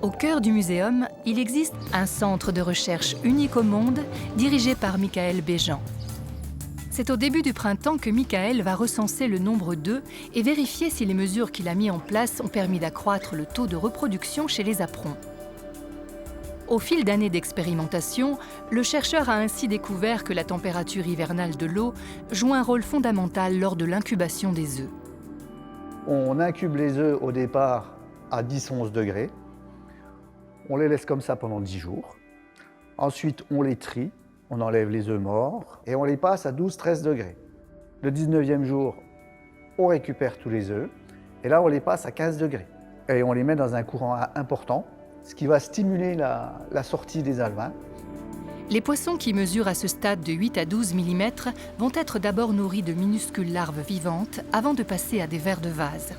Au cœur du muséum, il existe un centre de recherche unique au monde, dirigé par Michaël Béjean. C'est au début du printemps que Michaël va recenser le nombre d'œufs et vérifier si les mesures qu'il a mises en place ont permis d'accroître le taux de reproduction chez les aprons. Au fil d'années d'expérimentation, le chercheur a ainsi découvert que la température hivernale de l'eau joue un rôle fondamental lors de l'incubation des œufs. On incube les œufs au départ à 10-11 degrés. On les laisse comme ça pendant 10 jours. Ensuite, on les trie, on enlève les œufs morts et on les passe à 12-13 degrés. Le 19e jour, on récupère tous les œufs et là, on les passe à 15 degrés. Et on les met dans un courant important, ce qui va stimuler la sortie des alevins. Les poissons qui mesurent à ce stade de 8 à 12 mm vont être d'abord nourris de minuscules larves vivantes avant de passer à des vers de vase.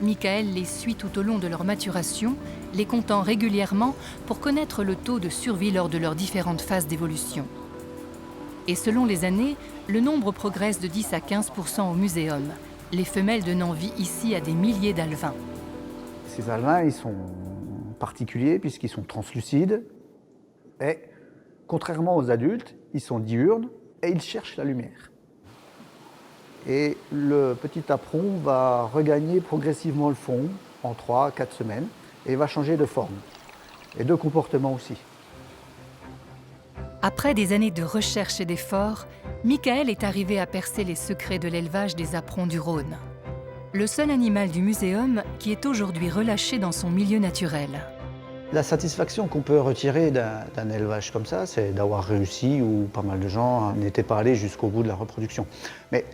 Michaël les suit tout au long de leur maturation, les comptant régulièrement pour connaître le taux de survie lors de leurs différentes phases d'évolution. Et selon les années, le nombre progresse de 10 à 15% au muséum, les femelles donnant vie ici à des milliers d'alevins. Ces alevins, ils sont particuliers puisqu'ils sont translucides et, contrairement aux adultes, ils sont diurnes et ils cherchent la lumière. Et le petit apron va regagner progressivement le fond en 3 à 4 semaines et va changer de forme et de comportement aussi. Après des années de recherche et d'efforts, Michaël est arrivé à percer les secrets de l'élevage des aprons du Rhône. Le seul animal du muséum qui est aujourd'hui relâché dans son milieu naturel. La satisfaction qu'on peut retirer d'un élevage comme ça, c'est d'avoir réussi où pas mal de gens n'étaient pas allés jusqu'au bout de la reproduction. Mais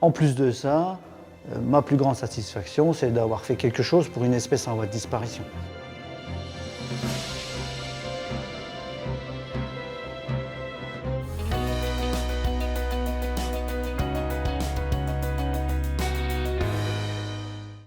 en plus de ça, ma plus grande satisfaction, c'est d'avoir fait quelque chose pour une espèce en voie de disparition.